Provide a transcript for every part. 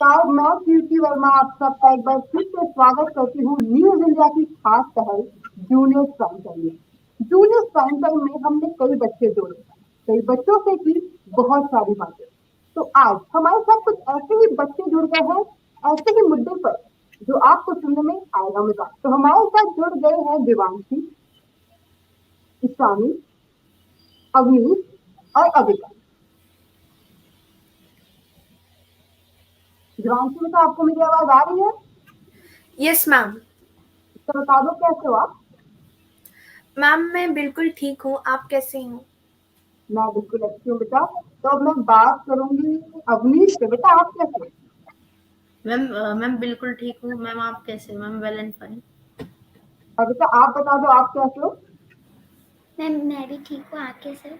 नमस्कार, मैं कीर्ति वर्मा आप सबका एक बार फिर से स्वागत करती हूँ न्यूज इंडिया की खास पहल जूनियर प्राइम टाइम में। जूनियर प्राइम टाइम में हमने कई बच्चे जोड़े, कई बच्चों से की बहुत सारी बातें। तो आज हमारे साथ कुछ ऐसे ही बच्चे जुड़ गए हैं, ऐसे ही मुद्दे पर जो आपको सुनने में आएगा मजा। तो हमारे साथ जुड़ गए हैं दिवांशी, ईशानी, अवनीश और अविका। दिवांशी में तो आपको मेरी आवाज आ रही है? Yes ma'am. तो बता दो कैसे हो आप? मैम मैं बिल्कुल ठीक हूँ, आप कैसे हो? मैं बिल्कुल अच्छी हूँ बेटा। तो अब मैं बात करूंगी अवनीश से। बेटा आप कैसे हो? मैम बिल्कुल ठीक हूँ। मैम आप कैसे हो? Ma'am well and fine. और बेटा आप बता दो आप कैसे हो? मैम मैं भी ठीक हूँ, आप कैसे हो?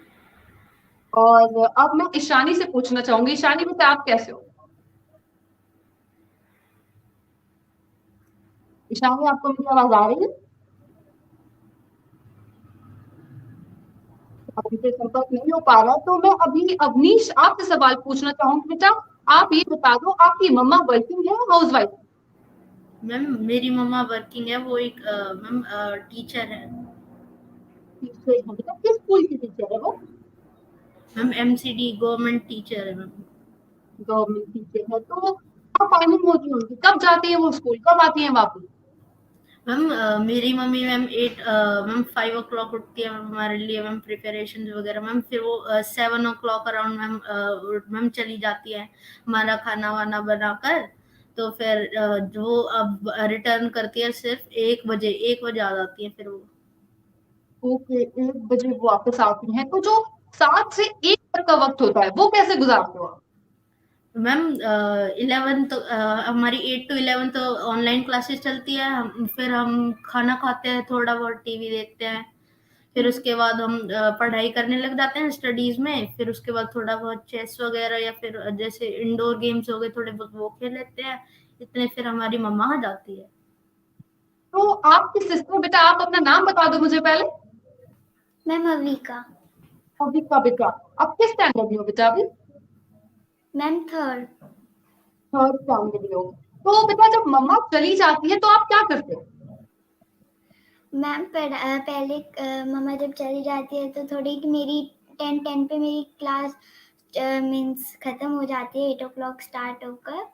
और अब मैं ईशानी से पूछना चाहूंगी, ईशानी बेटा आप कैसे हो? ईशानी आपको मेरी आवाज आ रही है? अभी से संपर्क नहीं हो पा रहा, तो मैं अभी अवनीश आपसे सवाल पूछना चाहूंगी। बेटा आप ये बता दो, आपकी मम्मा वर्किंग है या हाउस वाइफ? मैम मेरी मम्मा वर्किंग है, वो एक मैम टीचर है। टीचर है बेटा, किस स्कूल की टीचर है वो? मैम एमसीडी गवर्नमेंट टीचर है मैम। गवर्नमेंट टीचर है। तो क्या टाइमिंग होती है उनकी, कब जाती है वो स्कूल, कब आती है वापस? मैम मेरी मम्मी मैम 5 o'clock उठती है मैम हमारे लिए मैम प्रिपरेशन वगैरह मैम, फिर वो 7 o'clock अराउंड मैम चली जाती है हमारा खाना वाना बनाकर। तो फिर जो अब रिटर्न करती है सिर्फ 1 बजे आ जाती है फिर वो। ओके, 1 बजे वो वापस आती हैं। तो जो 7 से 1 तक का वक्त होता है वो कैसे गुजारते हो आप? मैम 11 तो हमारी 8 to 11 तो ऑनलाइन क्लासेस चलती है। फिर हम खाना खाते हैं, थोड़ा बहुत टीवी देखते हैं, फिर उसके बाद हम पढ़ाई करने लग जाते हैं स्टडीज में। फिर उसके बाद थोड़ा बहुत चेस वगैरह या फिर जैसे इंडोर गेम्स हो गए थोड़े बहुत वो खेल लेते हैं। इतने फिर हमारी मम्मा आ जाती है। तो आपकी सिस्टर, बेटा आप अपना नाम बता दो मुझे पहले। मैम अविका। अविका बेटा, आप किस स्टैंडर्ड में हो बेटा अभी? Ma'am third. थर्ड स्टैंडर्ड में हो। तो बेटा जब मम्मा चली जाती है तो आप क्या करते हो? मैम पहले मम्मा जब चली जाती है तो थोड़ी मेरी 10 पे मेरी क्लास मीन्स ख़त्म हो जाती है, 8 o'clock स्टार्ट होकर।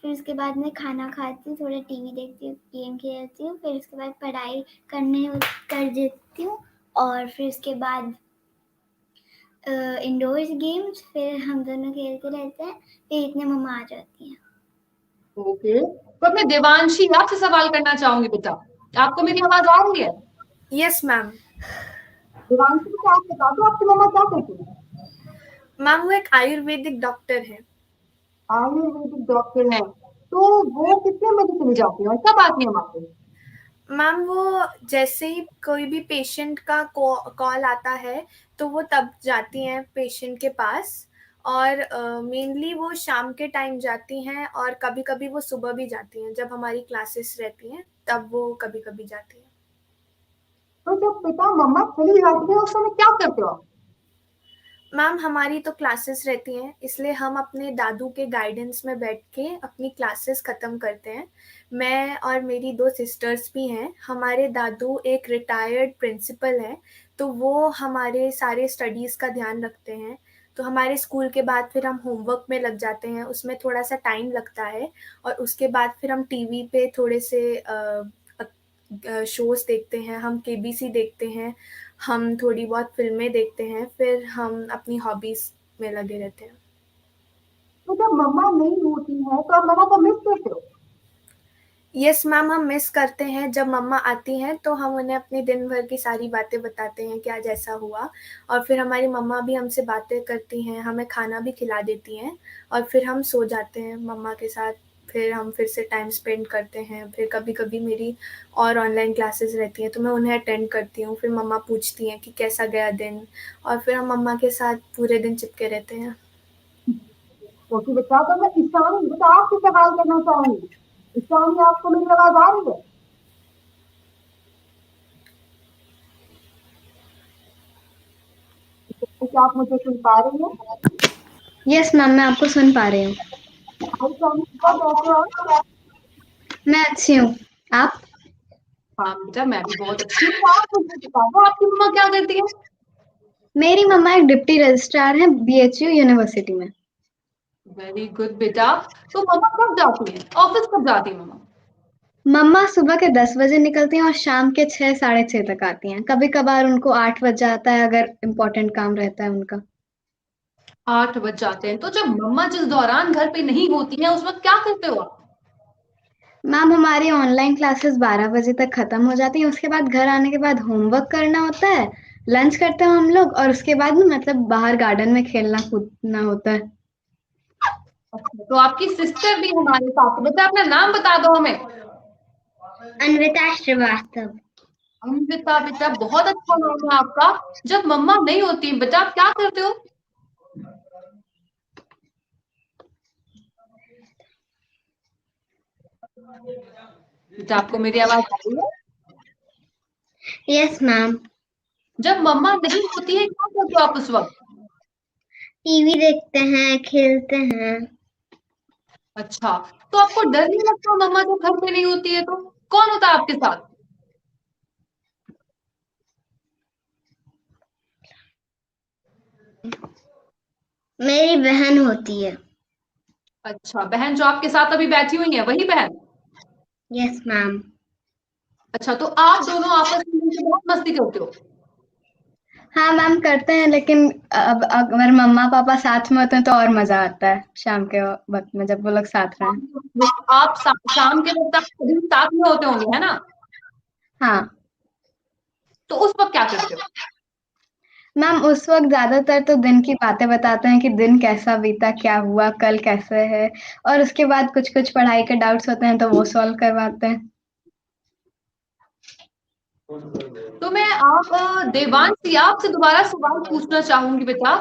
फिर उसके बाद मैं खाना खाती हूँ, थोड़ा टीवी देखती हूँ, गेम खेलती हूँ, फिर उसके बाद पढ़ाई कर देती हूँ। और फिर उसके बाद इंडोर्स गेम्स फिर हम दोनों खेलते रहते हैं। फिर इतने मम्मा आ जाती हैं। ओके, तो मैं देवांशी आपसे सवाल करना चाहूंगी। बेटा आपको मेरी आवाज आ रही है? Yes ma'am. देवांशी बेटा आप बता दो आपकी मम्मा क्या करती है? मैम वो एक आयुर्वेदिक डॉक्टर है। आयुर्वेदिक डॉक्टर है। तो वो कितने बजे चली जाती है और कब आती है वहां पे? मैम वो जैसे ही कोई भी पेशेंट का कॉल आता है तो वो तब जाती हैं पेशेंट के पास। और मेनली वो शाम के टाइम जाती हैं और कभी कभी वो सुबह भी जाती हैं, जब हमारी क्लासेस रहती हैं तब वो कभी कभी जाती हैं। तो जब पिता मम्मा चली जाती है उस समय क्या करते हो आप? मैम हमारी तो क्लासेस रहती हैं, इसलिए हम अपने दादू के गाइडेंस में बैठ के अपनी क्लासेस ख़त्म करते हैं। मैं और मेरी 2 सिस्टर्स भी हैं। हमारे दादू एक रिटायर्ड प्रिंसिपल हैं, तो वो हमारे सारे स्टडीज़ का ध्यान रखते हैं। तो हमारे स्कूल के बाद फिर हम होमवर्क में लग जाते हैं, उसमें थोड़ा-सा टाइम लगता है। और उसके बाद फिर हम टीवी पे थोड़े से शोज़ देखते हैं, हम केबीसी देखते हैं, हम थोड़ी बहुत फ़िल्में देखते हैं, फिर हम अपनी हॉबीज़ में लगे रहते हैं। तो जब मम्मा नहीं होती है तो आप मम्मा को मिस करते हो? यस मैम, हम मिस करते हैं। जब मम्मा आती हैं तो हम उन्हें अपने दिन भर की सारी बातें बताते हैं कि आज ऐसा हुआ। और फिर हमारी मम्मा भी हमसे बातें करती हैं, हमें खाना भी खिला देती हैं और फिर हम सो जाते हैं मम्मा के साथ। फिर हम फिर से टाइम स्पेंड करते हैं। फिर कभी-कभी मेरी और ऑनलाइन क्लासेस रहती हैं तो मैं उन्हें अटेंड करती हूँ। फिर मम्मा पूछती हैं कि कैसा गया दिन, और फिर हम मम्मा के साथ पूरे दिन चिपके रहते हैं। क्योंकि बेटा तो मैं ईशानी बेटा आपसे सवाल करना चाहूंगी। ईशानी आपको मेरी आवाज आ रही है? क्या आप मुझे सुन पा रही हैं? यस मैम, मैं आपको सुन पा रही हूँ। हाय शामिका, कैसे हो आप? मैं अच्छी हूँ। आप? हाँ बेटा, मैं भी बहुत अच्छी हूँ। तो आप मुझे बता दो, आपकी मम्मा क्या करती है? मेरी मम्मा एक डिप्टी रजिस्ट्रार है बीएचयू यूनिवर्सिटी में। वेरी गुड बेटा। तो मम्मा कब जाती है ऑफिस, कब जाती है मम्मा? मम्मा सुबह के 10 बजे निकलती हैं और शाम के 6 साढ़े 6 तक आती हैं। कभी कभार उनको 8 बज जाता है अगर इम्पोर्टेंट काम रहता है उनका। 8 बज जाते हैं। तो जब मम्मा जिस दौरान घर पे नहीं होती है, उस वक्त क्या करते हो आप? मैम हमारी ऑनलाइन क्लासेस 12 बजे तक खत्म हो जाती हैं। उसके बाद घर आने के बाद होमवर्क करना होता है, लंच करते हैं हम लोग और उसके बाद में मतलब बाहर गार्डन में खेलना कूदना होता है। अच्छा, तो आपकी सिस्टर भी हमारे साथ है। बेटा अपना नाम बता दो हमें। अन्विता श्रीवास्तव। अमृता, बेटा बहुत अच्छा नाम है आपका। जब मम्मा नहीं होती बेटा, आप क्या करते हो? बेटा आपको मेरी आवाज आ रही है? Yes ma'am. जब मम्मा नहीं होती है, क्या करते हो आप उस वक्त? टीवी देखते हैं, खेलते हैं। अच्छा, तो आपको डर नहीं लगता मम्मा जब घर पे नहीं होती है? तो कौन होता है आपके साथ? मेरी बहन होती है। अच्छा, बहन जो आपके साथ अभी बैठी हुई है, वही बहन? Yes ma'am. अच्छा, तो आप दोनों आपस में मिलकर बहुत मस्ती करते हो? हाँ मैम करते हैं, लेकिन अब अगर मम्मा पापा साथ में होते हैं तो और मजा आता है शाम के वक्त में जब वो लोग साथ रहें। आप शाम के वक्त आप सभी साथ में होते होंगे, है ना? हाँ तो उस वक्त क्या करते हो? मैम, उस वक्त ज्यादातर तो दिन की बातें बताते हैं कि दिन कैसा बीता, क्या हुआ, कल कैसे है। और उसके बाद कुछ कुछ पढ़ाई के डाउट्स होते हैं तो वो सॉल्व करवाते हैं। तो मैं आप देवांशी, आपसे दोबारा सवाल पूछना चाहूंगी बेटा।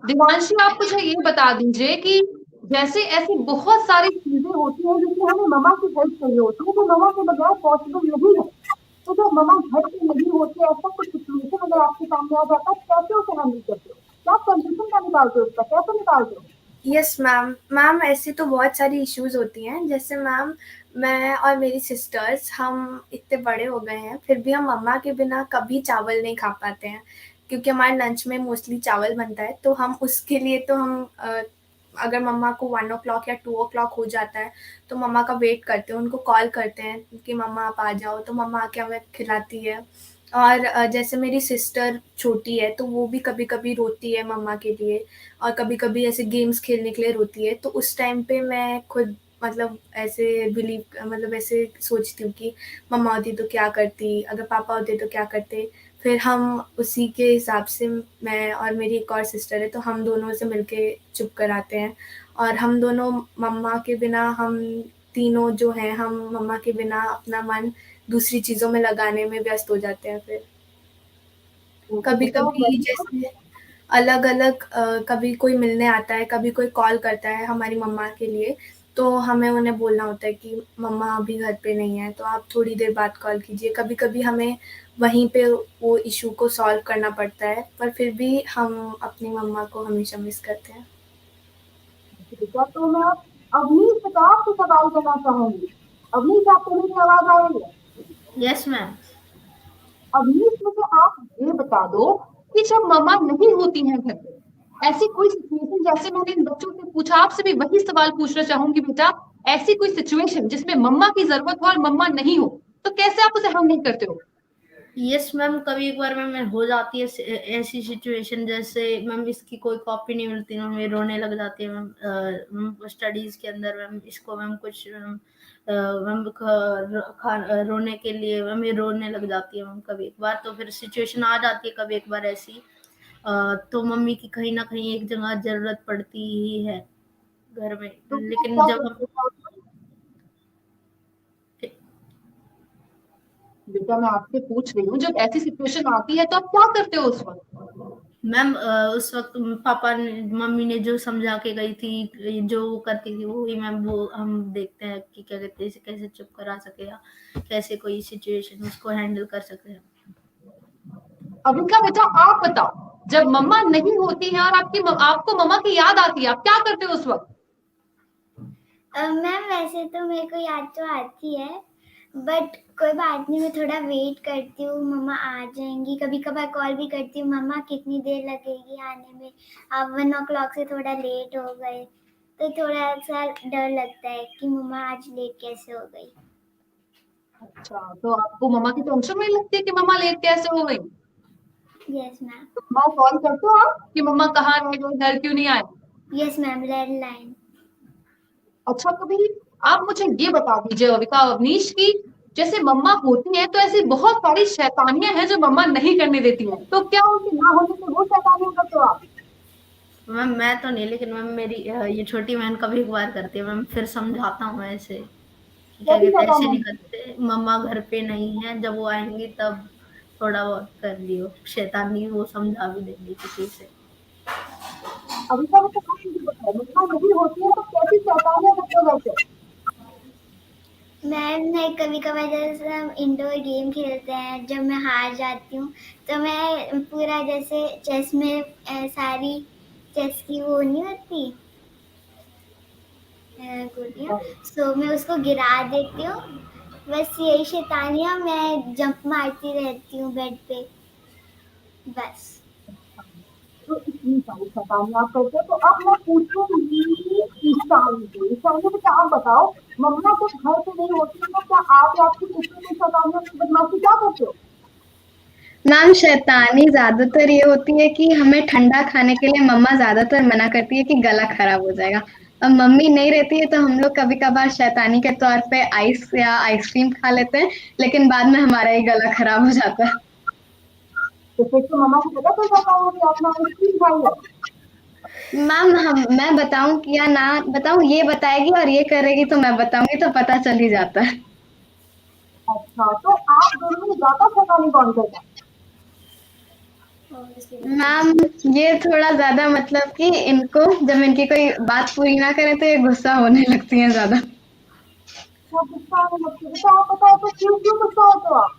देवांशी, आप मुझे ये बता दीजिए कि जैसे ऐसी बहुत सारी चीजें होती हैं जिसमें हमें मम्मा की हेल्प चाहिए होती है, तो मम्मा के बगैर पॉसिबल नहीं है। तो जब मम्मा घर पे नहीं होती, ऐसा कुछ सिचुएशन अगर आपके सामने आ जाता है, कैसे उसे हैंडल करते हो? क्या सोल्यूशन क्या निकालते हो उसका, कैसे निकालते हो? Yes ma'am. मैम ऐसी तो बहुत सारी इश्यूज होती हैं, जैसे मैम मैं और मेरी सिस्टर्स हम इतने बड़े हो गए हैं, फिर भी हम मम्मा के बिना कभी चावल नहीं खा पाते हैं, क्योंकि हमारे लंच में मोस्टली चावल बनता है। तो हम उसके लिए तो हम अगर मम्मा को 1 o'clock या 2 o'clock हो जाता है तो मम्मा का वेट करते हैं, उनको कॉल करते हैं कि मम्मा आप आ जाओ, तो मम्मा आके हमें खिलाती है। और जैसे मेरी सिस्टर छोटी है तो वो भी कभी कभी रोती है मम्मा के लिए, और कभी कभी ऐसे गेम्स खेलने के लिए रोती है। तो उस टाइम पे मैं खुद मतलब ऐसे बिलीव मतलब ऐसे सोचती हूँ कि मम्मा होती तो क्या करती, अगर पापा होते तो क्या करते। फिर हम उसी के हिसाब से, मैं और मेरी एक और सिस्टर है, तो हम दोनों से मिलके चुप कराते हैं। और हम दोनों मम्मा के बिना, हम तीनों जो हैं, हम मम्मा के बिना अपना मन दूसरी चीज़ों में लगाने में व्यस्त हो जाते हैं फिर। कभी बेटा कभी जैसे अलग अलग कभी कोई मिलने आता है, कभी कोई कॉल करता है हमारी मम्मा के लिए, तो हमें उन्हें बोलना होता है कि मम्मा अभी घर पे नहीं है, तो आप थोड़ी देर बाद कॉल कीजिए। कभी कभी हमें वहीं पे वो इशू को सॉल्व करना पड़ता है, पर फिर भी हम अपनी मम्मा को हमेशा मिस करते हैं। बेटा, तो मैं अवनीश से आपसे सवाल करना चाहूंगी। अवनीश, आपको मेरी आवाज आ रही है? Yes ma'am. अवनीश, मुझे आप ये बता दो कि जब मम्मा नहीं होती हैं घर पे, ऐसी कोई सिचुएशन, जैसे मैंने इन बच्चों से पूछा, आपसे भी वही सवाल पूछना चाहूंगी बेटा। ऐसी कोई सिचुएशन जिसमें मम्मा की जरूरत हो और मम्मा नहीं हो, तो कैसे आप उसे हैंडल करते हो? यस मैम, कभी एक बार मैम हो जाती है ऐसी सिचुएशन, जैसे मैम इसकी कोई कॉपी नहीं मिलती, मैम ये रोने लग जाती है मैम स्टडीज के अंदर। मैम इसको मैम कुछ मैम रोने के लिए मैम ये रोने लग जाती है मैम कभी एक बार। तो फिर सिचुएशन आ जाती है कभी एक बार ऐसी, तो मम्मी की कहीं ना कहीं एक जगह जरूरत पड़ती ही है घर में। तो वो लेकिन क्या जब हम करते हो? बेटा, मैं आपसे पूछ रही हूँ, जब ऐसी सिचुएशन आती है तो आप क्या करते हो उस वक्त? मैम उस वक्त पापा ने मम्मी ने जो समझा के गई थी, जो वो करती थी वो ही मैम, वो हम देखते हैं कि क्या कहते हैं, इसे कैसे चुप करा सके या कैसे कोई सिचुएशन उसको हैंडल कर सकते हैं। अविका बेटा, आप बताओ, जब मम्मा नहीं होती है और आपको मम्मा की याद आती है, आप क्या करते हो उस वक्त? मैम वैसे तो मेरे को याद तो आती है, बट कोई बात नहीं, मैं थोड़ा वेट करती हूँ, मम्मा आ जाएंगी। कभी कभार कॉल भी करती हूँ, मम्मा कितनी देर लगेगी आने में, आप 1 o'clock से थोड़ा लेट हो गए, तो थोड़ा सा डर लगता है कि मम्मा आज लेट कैसे हो गई। अच्छा, तो आपको मम्मा की टेंशन नहीं लगती कि मम्मा लेट कैसे हो गई? Yes ma'am. मैं कॉल करते हो आप? कि मम्मा कहाँ रह गए, घर क्यों नहीं आए? Yes ma'am, landline. अच्छा, कभी आप मुझे ये बता दीजिए अविका अवनीश की जैसे मम्मा होती हैं तो ऐसी बहुत सारी शैतानियां हैं जो मम्मा नहीं करने देती हैं, तो क्या उनके ना होने से वो शैतानियां करते हो आप? मैम मैं तो नहीं, लेकिन मैम मेरी ये छोटी बहन कभी कभार करती है मैम, फिर समझाता हूँ ऐसे कि क्या कैसी कहते हैं, ऐसे शैतानियां? नहीं करते, मम्मा घर पे नहीं है, जब वो आएंगी तब थोड़ा बहुत कर लियो शैतानी, वो समझा भी देंगी किसी से। अविका को तो आप मुझे बताओ, मम्मा नहीं होती है तो कैसी शैतानियां करते हो वैसे? मैम मैं कभी कभार जैसे हम इंडोर गेम खेलते हैं, जब मैं हार जाती हूँ तो मैं पूरा जैसे चेस में सारी चेस की वो नहीं होती गुड़िया, सो मैं उसको गिरा देती हूँ। बस यही शैतानियाँ, मैं जंप मारती रहती हूँ बेड पे, बस। तो इतनी सारी शैतानियां आप करते हो, तो अब मैं पूछूंगी ईशानी को। ईशानी बेटा आप बताओ, मम्मा जब घर पे नहीं होती है तो क्या आप या आपकी सिस्टर में शैतानियां बदमाशी क्या करते हो? मैम शैतानी ज्यादातर ये होती है कि हमें ठंडा खाने के लिए मम्मा ज्यादातर मना करती है कि गला खराब हो जाएगा। अब मम्मी नहीं रहती है तो हम लोग कभी कभार शैतानी के तौर पे आइस या आइसक्रीम खा लेते हैं, लेकिन बाद में हमारा ही गला खराब हो जाता है। तो फिर तो मम्मा को पता चल जाता होगा कि आपने आइसक्रीम खाई है। मैम हम मैं बताऊं कि या ना बताऊं, ये बताएगी और ये करेगी तो मैं बताऊंगी तो पता चल ही जाता है। अच्छा, तो आप दोनों में ज्यादा शैतानी कौन करता है? मैम ये थोड़ा ज्यादा मतलब कि इनको जब इनकी कोई बात पूरी ना करें तो ये गुस्सा होने लगती है ज्यादा। तो गुस्सा आने लगती है, बेटा आप बताओ तो क्यों क्यों गुस्सा होते हो आप?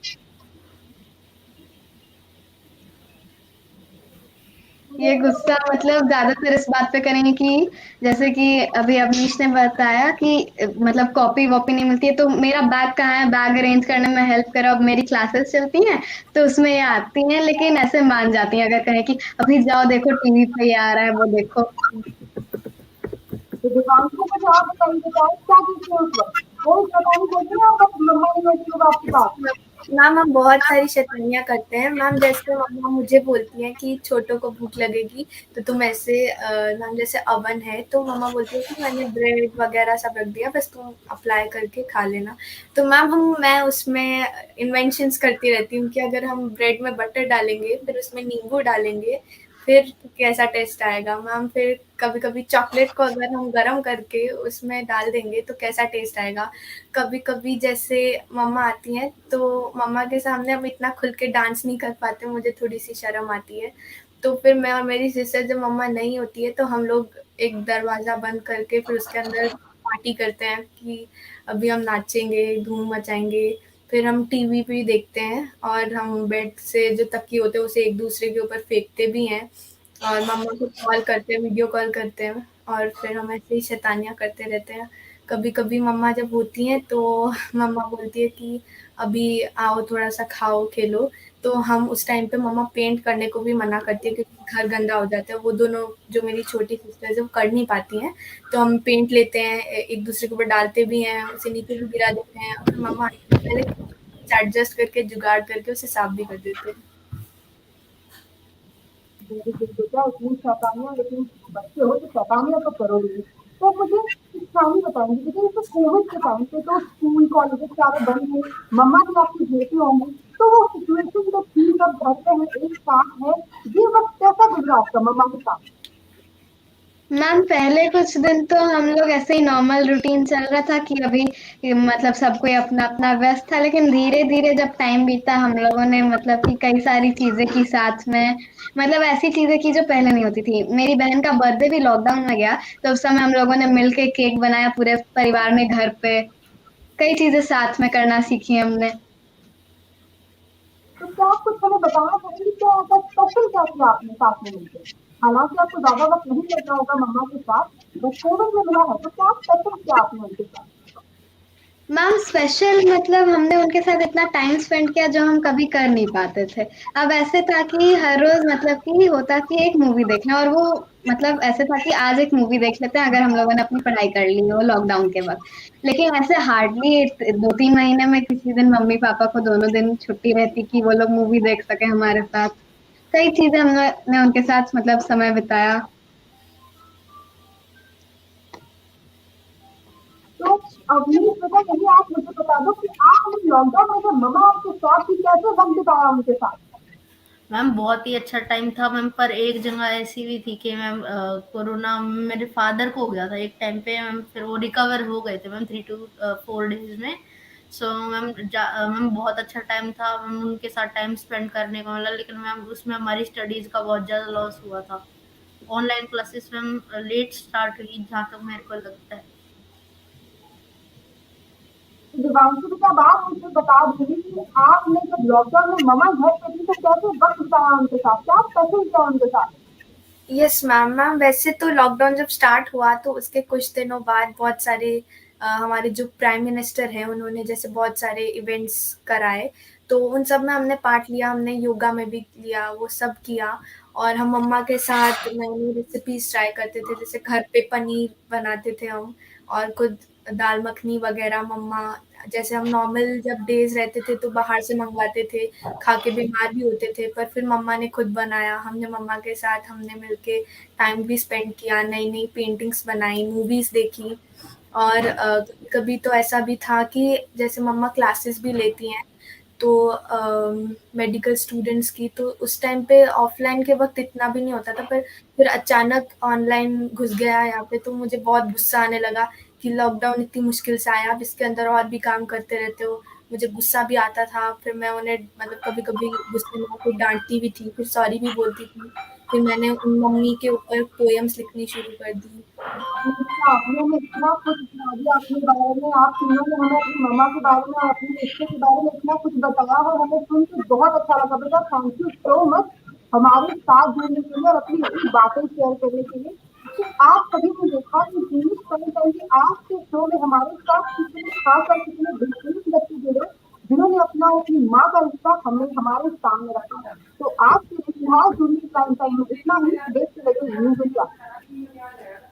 ये गुस्सा मतलब ज्यादातर इस बात पे करेंगे कि जैसे कि अभी अवनीश ने बताया कि मतलब कॉपी वॉपी नहीं मिलती है तो मेरा बैग कहाँ है, बैग अरेंज करने में हेल्प करो। अब मेरी क्लासेस चलती हैं तो उसमें ये आती हैं, लेकिन ऐसे मान जाती हैं अगर कहें कि अभी जाओ देखो टीवी पे ये आ रहा है वो देखो। तो दिव्यांशु को जवाब बताइए, बेटा क्या करते हो उस वक्त? वो शैतानी करते हैं आप बस मम्मा नहीं होती है आपके पास? मैम हम बहुत सारी शैतानियाँ करते हैं मैम। जैसे मम्मा मुझे बोलती हैं कि छोटों को भूख लगेगी तो तुम ऐसे मैम जैसे अवन है तो मम्मा बोलती है कि मैंने ब्रेड वगैरह सब रख दिया, बस तुम अप्लाई करके खा लेना। तो मैम मैं उसमें इन्वेंशंस करती रहती हूँ कि अगर हम ब्रेड में बटर डालेंगे फिर उसमें नींबू डालेंगे फिर कैसा टेस्ट आएगा मैम। फिर कभी कभी चॉकलेट को अगर हम गर्म करके उसमें डाल देंगे तो कैसा टेस्ट आएगा। कभी कभी जैसे मम्मा आती हैं तो मम्मा के सामने हम इतना खुल के डांस नहीं कर पाते, मुझे थोड़ी सी शर्म आती है। तो फिर मैं और मेरी सिस्टर जब मम्मा नहीं होती है तो हम लोग एक दरवाज़ा बंद करके फिर उसके अंदर पार्टी करते हैं कि अभी हम नाचेंगे, धूम मचाएंगे। फिर हम टीवी भी देखते हैं और हम बेड से जो तकिए होते हैं उसे एक दूसरे के ऊपर फेंकते भी हैं और मम्मा को कॉल करते हैं, वीडियो कॉल करते हैं और फिर हम ऐसे ही शैतानियाँ करते रहते हैं। कभी कभी मम्मा जब होती हैं तो मम्मा बोलती है कि अभी आओ थोड़ा सा खाओ खेलो, तो हम उस टाइम पे मम्मा पेंट करने को भी मना करती है क्योंकि घर गंदा हो जाता है। वो दोनों जो मेरी छोटी सिस्टर जो कर नहीं पाती हैं तो हम पेंट लेते हैं, एक दूसरे के ऊपर डालते भी हैं, उसे नीचे भी गिरा देते हैं और फिर मम्मा आने से पहले एडजस्ट करके जुगाड़ करके उसे साफ भी कर देते हैं। बिल्कुल बेटा, इतनी शैतानियां, लेकिन बच्चे हो तो शैतानियां तो करोगे ही। तो मुझे ईशानी बताएंगे बेटा, जैसे कोविड के टाइम पे तो स्कूल कॉलेजेस सारे बंद थे, मम्मा भी आपकी बेटी होंगी, तो वो सिचुएशन जो थी जब घर पे है एक साथ है, ये वक्त कैसा गुजरा आपका मम्मा के साथ? मैम पहले कुछ दिन तो हम लोग ऐसे ही नॉर्मल रूटीन चल रहा था कि अभी मतलब सब कोई अपना अपना व्यस्त था, लेकिन धीरे धीरे जब टाइम बीता हम लोगों ने मतलब कि कई सारी चीजें की साथ में। मतलब ऐसी चीजें की जो पहले नहीं होती थी। मेरी बहन का बर्थडे भी लॉकडाउन में गया तो उस समय हम लोगों ने मिलके केक बनाया पूरे परिवार में घर पे। कई चीजें साथ में करना सीखी हमने। तो क्या आप कुछ हमें बताना चाहेंगे क्या ऐसा स्पेशल क्या किया आपने साथ में मिलकर? हालांकि आपको ज्यादा वक्त नहीं मिलता होगा मम्मा के साथ, बट कोविड में मिला है तो क्या स्पेशल क्या आपने उनके साथ? मैम स्पेशल मतलब हमने उनके साथ इतना टाइम स्पेंड किया जो हम कभी कर नहीं पाते थे। अब ऐसे था कि हर रोज मतलब कि होता कि एक मूवी देखना, और वो मतलब ऐसे था कि आज एक मूवी देख लेते हैं अगर हम लोगों ने अपनी पढ़ाई कर ली हो लॉकडाउन के वक्त। लेकिन ऐसे हार्डली 2-3 महीने में किसी दिन मम्मी पापा को दोनों दिन छुट्टी रहती कि वो लोग मूवी देख सके हमारे साथ। कई चीजें हमने उनके साथ मतलब समय बिताया। तो अवनीश बेटा, यही आप मुझे बता दो कि आपने लॉकडाउन में जब मम्मा आपके साथ थी, कैसे वक्त बिताया उनके साथ? मैम बहुत ही अच्छा टाइम था मैम, पर एक जगह ऐसी भी थी कि मैम कोरोना मेरे फादर को हो गया था एक टाइम पे मैम, फिर वो रिकवर हो गए थे मैम 3 to 4 डेज में। सो मैम मैम बहुत अच्छा टाइम था मैम, उनके साथ टाइम स्पेंड करने को मिला, लेकिन मैम उसमें हमारी स्टडीज का बहुत ज़्यादा लॉस हुआ था। Online classes ma'am let start हुई जहाँ तक मेरे को लगता है। दिवांशु बेटा, अब आप मुझे बता दीजिए कि आपने जब लॉकडाउन में मम्मा घर पे थी तो कैसे वक्त बिताया उनके साथ, क्या स्पेशल किया उनके साथ? Yes ma'am. मैम वैसे तो लॉकडाउन जब स्टार्ट हुआ तो उसके कुछ दिनों बाद बहुत सारे हमारे जो प्राइम मिनिस्टर हैं उन्होंने जैसे बहुत सारे इवेंट्स कराए, तो उन सब में हमने पार्ट लिया, हमने योगा में भी लिया, वो सब किया। और हम मम्मा के साथ नई नई रेसिपीज ट्राई करते थे, जैसे घर पे पनीर बनाते थे हम, और खुद दाल मखनी वगैरह मम्मा, जैसे हम नॉर्मल जब डेज रहते थे तो बाहर से मंगवाते थे, खा के बीमार भी होते थे, पर फिर मम्मा ने खुद बनाया, हमने मम्मा के साथ हमने मिलके टाइम भी स्पेंड किया, नई नई पेंटिंग्स बनाई, मूवीज देखी। और कभी तो ऐसा भी था कि जैसे मम्मा क्लासेस भी लेती हैं तो मेडिकल स्टूडेंट्स की, तो उस टाइम पे ऑफलाइन के वक्त इतना भी नहीं होता था, पर फिर अचानक ऑनलाइन घुस गया यहाँ पे, तो मुझे बहुत गुस्सा आने लगा कि लॉकडाउन इतनी मुश्किल से आया, आप इसके अंदर और भी काम करते रहते हो। मुझे गुस्सा भी आता था, फिर मैं उन्हें मतलब कभी कभी गुस्से में आके डांटती भी थी, फिर सॉरी भी बोलती थी। फिर मैंने उन मम्मी के ऊपर पोएम्स लिखनी शुरू कर दी। अच्छा, आपने हमें इतना कुछ सुना दिया अपने बारे में, आप तीनों ने हमें अपनी मम्मा के बारे में और अपने रिश्ते के बारे में इतना कुछ बताया और हमें सुन के बहुत अच्छा लगा बेटा। थैंक यू सो मच हमारे साथ जुड़ने के लिए और अपनी इतनी बातें शेयर करने के लिए। तो आप सभी ने देखा कि जीनिस टाइम टाइम के आज के शो में हमारे साथ कितने खास और कितने बेहतरीन बच्चे जुड़े, जिन्होंने अपना अपनी माँ का रिश्ता हमें हमारे सामने रखा। तो आज के इतिहास जुड़ने टाइम टाइम में इतना ही। देखते रहिए न्यूज़ इंडिया।